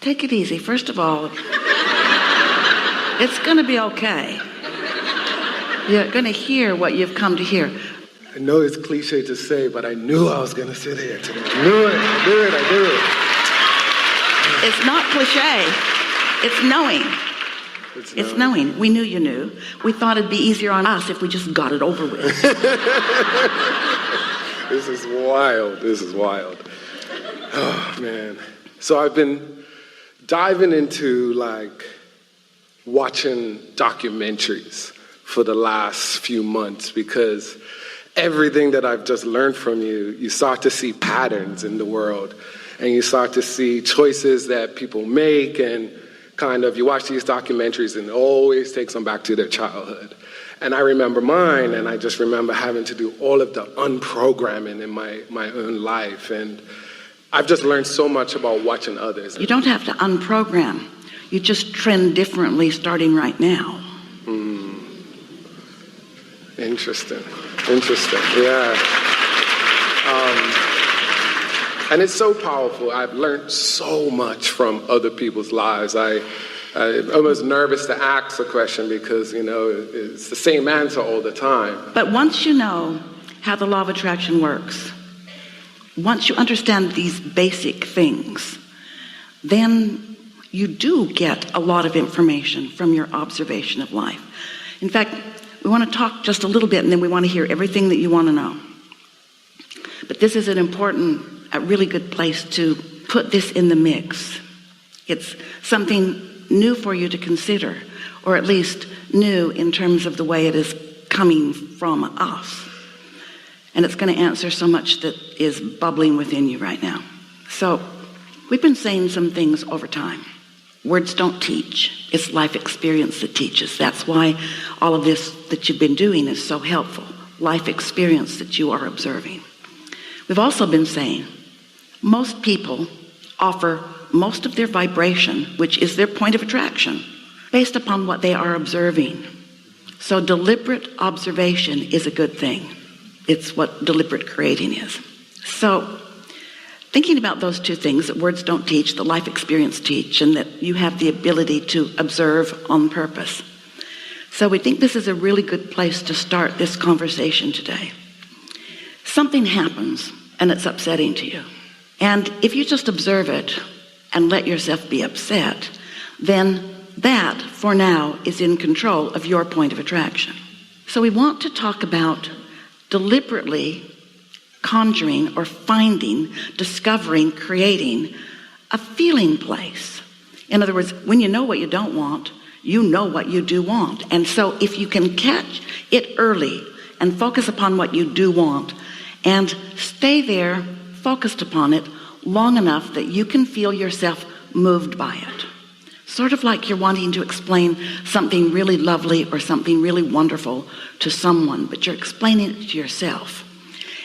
take it easy. First of all, it's going to be okay. You're going to hear what you've come to hear. I know it's cliche to say, but I knew I was going to sit here today. I knew it. It's not cliche. It's knowing. It's knowing. We knew you knew. We thought it'd be easier on us if we just got it over with. This is wild. Oh, man. So I've been diving into, watching documentaries for the last few months because everything that I've just learned from you, you start to see patterns in the world and you start to see choices that people make and kind of, you watch these documentaries and it always takes them back to their childhood. And I remember mine, and I just remember having to do all of the unprogramming in my own life. And I've just learned so much about watching others. You don't have to unprogram. You just trend differently starting right now. Interesting. Yeah. And it's so powerful. I've learned so much from other people's lives. I'm almost nervous to ask a question because, it's the same answer all the time. But once you know how the law of attraction works, once you understand these basic things, then you do get a lot of information from your observation of life. In fact, we want to talk just a little bit and then we want to hear everything that you want to know. But this is a really good place to put this in the mix. It's something new for you to consider, or at least new in terms of the way it is coming from us. And it's going to answer so much that is bubbling within you right now. So we've been saying some things over time. Words don't teach. It's life experience that teaches. That's why all of this that you've been doing is so helpful. Life experience that you are observing. We've also been saying most people offer most of their vibration, which is their point of attraction, based upon what they are observing. So deliberate observation is a good thing. It's what deliberate creating is. So thinking about those two things, that words don't teach, the life experience teach, and that you have the ability to observe on purpose. So we think this is a really good place to start this conversation today. Something happens and it's upsetting to you. And if you just observe it and let yourself be upset, then that, for now, is in control of your point of attraction. So we want to talk about deliberately conjuring or finding, discovering, creating a feeling place. In other words, when you know what you don't want, you know what you do want. And so if you can catch it early and focus upon what you do want and stay there focused upon it long enough that you can feel yourself moved by it. Sort of like you're wanting to explain something really lovely or something really wonderful to someone, but you're explaining it to yourself.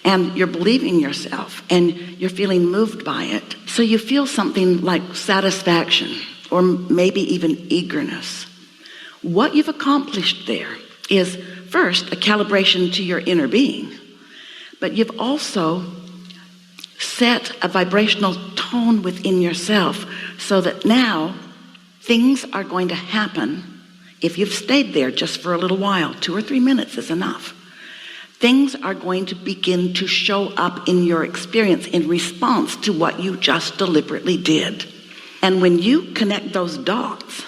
And you're believing yourself and you're feeling moved by it. So you feel something like satisfaction or maybe even eagerness. What you've accomplished there is first a calibration to your inner being, but you've also set a vibrational tone within yourself so that now things are going to happen. If you've stayed there just for a little while, 2 or 3 minutes is enough. Things are going to begin to show up in your experience in response to what you just deliberately did. And when you connect those dots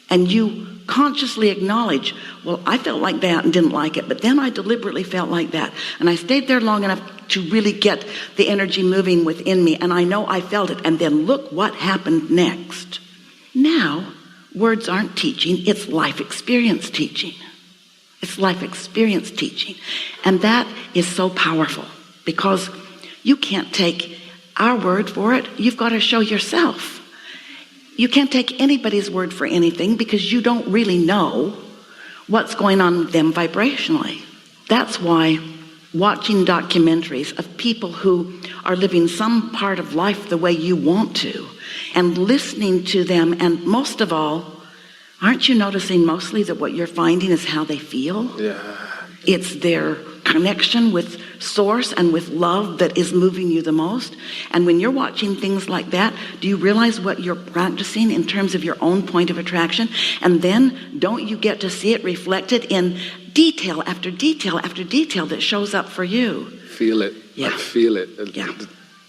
and you consciously acknowledge, well, I felt like that and didn't like it, but then I deliberately felt like that. And I stayed there long enough to really get the energy moving within me. And I know I felt it. And then look what happened next. Now, words aren't teaching, it's life experience teaching. It's life experience teaching. And that is so powerful because you can't take our word for it. You've got to show yourself. You can't take anybody's word for anything because you don't really know what's going on with them vibrationally. That's why watching documentaries of people who are living some part of life the way you want to and listening to them, and most of all, aren't you noticing mostly that what you're finding is how they feel? Yeah. It's their connection with source and with love that is moving you the most. And when you're watching things like that, do you realize what you're practicing in terms of your own point of attraction? And then don't you get to see it reflected in detail after detail after detail that shows up for you? Feel it. Yeah. I feel it. Yeah.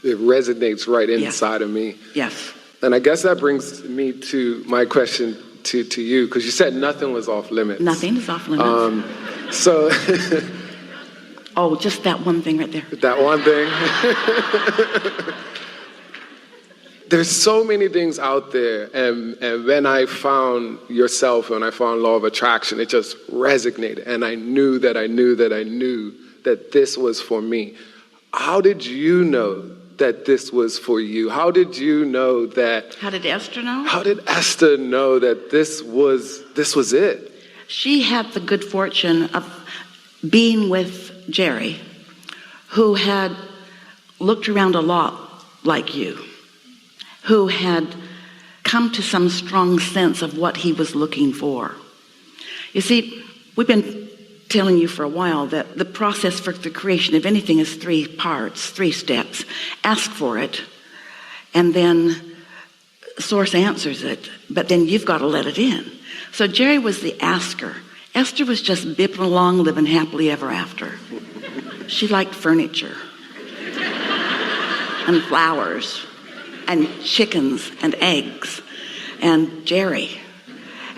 It resonates right inside of me. Yes. And I guess that brings me to my question to you, because you said nothing was off limits. Nothing is off limits. So oh, just that one thing right there. that one thing. There's so many things out there, and when I found yourself, when I found law of attraction, it just resonated, and I knew that this was for me. How did you know that this was for you? How did you know that? How did Esther know? How did Esther know that this was it? She had the good fortune of being with Jerry, who had looked around a lot like you, who had come to some strong sense of what he was looking for. You see, we've been telling you for a while that the process for the creation of anything is 3 parts, 3 steps. Ask for it, and then Source answers it, but then you've got to let it in. So Jerry was the asker. Esther was just bipping along, living happily ever after. She liked furniture and flowers and chickens and eggs and Jerry.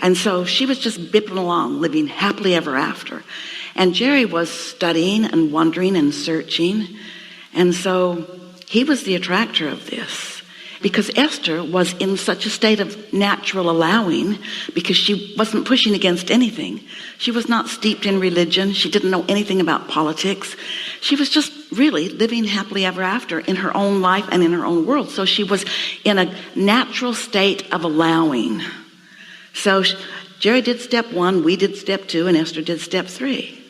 And so she was just bipping along, living happily ever after. And Jerry was studying and wondering and searching. And so he was the attractor of this, because Esther was in such a state of natural allowing, because she wasn't pushing against anything. She was not steeped in religion. She didn't know anything about politics. She was just really living happily ever after in her own life and in her own world. So she was in a natural state of allowing. So Jerry did step 1, we did step 2, and Esther did step 3.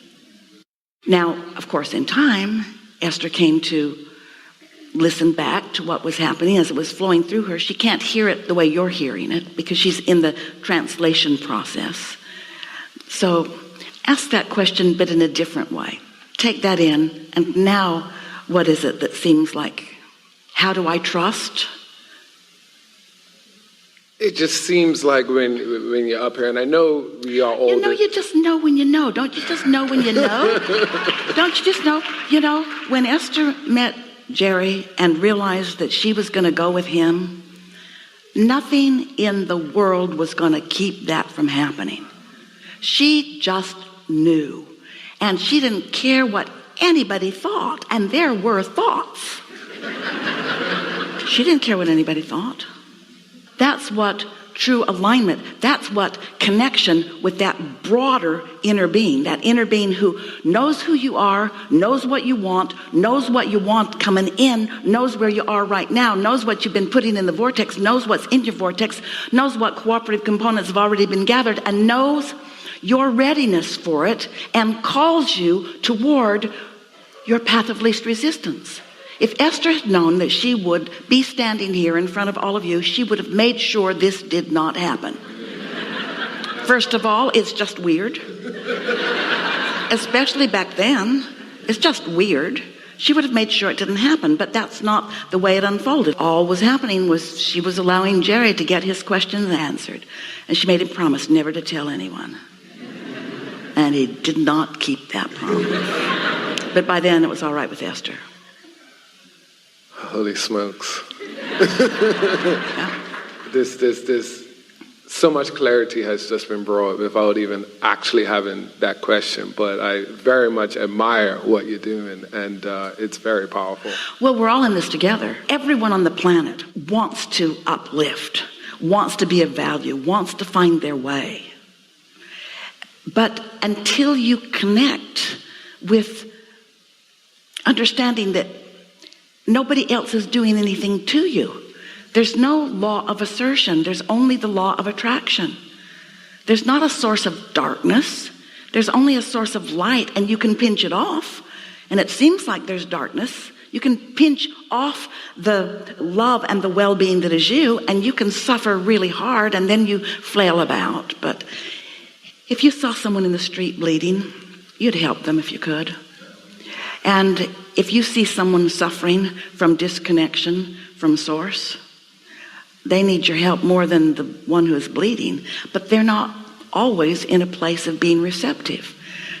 Now, of course, in time, Esther came to listen back to what was happening as it was flowing through her. She can't hear it the way you're hearing it because she's in the translation process. So ask that question, but in a different way. Take that in, and now what is it that seems like? How do I trust? It just seems like when you're up here, and I know we are older. You know, you just know when you know. Don't you just know when you know? Don't you just know? You know, when Esther met Jerry and realized that she was going to go with him, nothing in the world was going to keep that from happening. She just knew. And she didn't care what anybody thought. And there were thoughts. She didn't care what anybody thought. That's what true alignment, that's what connection with that broader inner being, that inner being who knows who you are, knows what you want coming in, knows where you are right now, knows what you've been putting in the vortex, knows what's in your vortex, knows what cooperative components have already been gathered, and knows your readiness for it, and calls you toward your path of least resistance. If Esther had known that she would be standing here in front of all of you, she would have made sure this did not happen. First of all, it's just weird. Especially back then. It's just weird. She would have made sure it didn't happen, but that's not the way it unfolded. All was happening was she was allowing Jerry to get his questions answered. And she made him promise never to tell anyone. And he did not keep that promise. But by then it was all right with Esther. Holy smokes. Yeah. This, so much clarity has just been brought without even actually having that question. But I very much admire what you're doing, and it's very powerful. Well, we're all in this together. Everyone on the planet wants to uplift, wants to be of value, wants to find their way. But until you connect with understanding that nobody else is doing anything to you. There's no law of assertion. There's only the law of attraction. There's not a source of darkness. There's only a source of light, and you can pinch it off. And it seems like there's darkness. You can pinch off the love and the well-being that is you, and you can suffer really hard, and then you flail about. But if you saw someone in the street bleeding, you'd help them if you could. And if you see someone suffering from disconnection from source, they need your help more than the one who is bleeding, but they're not always in a place of being receptive.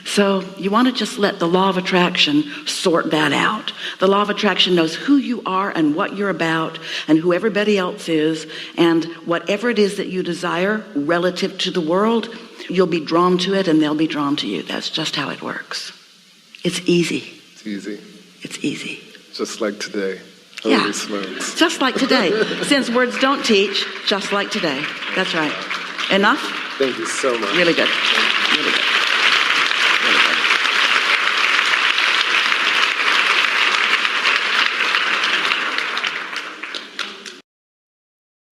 So you want to just let the law of attraction sort that out. The law of attraction knows who you are and what you're about and who everybody else is, and whatever it is that you desire relative to the world, you'll be drawn to it and they'll be drawn to you. That's just how it works. It's easy. It's easy. It's easy. Just like today. Yeah. Holy smokes. Just like today. Since words don't teach, just like today. That's right. Enough? Thank you so much. Really good. Really good. Really good.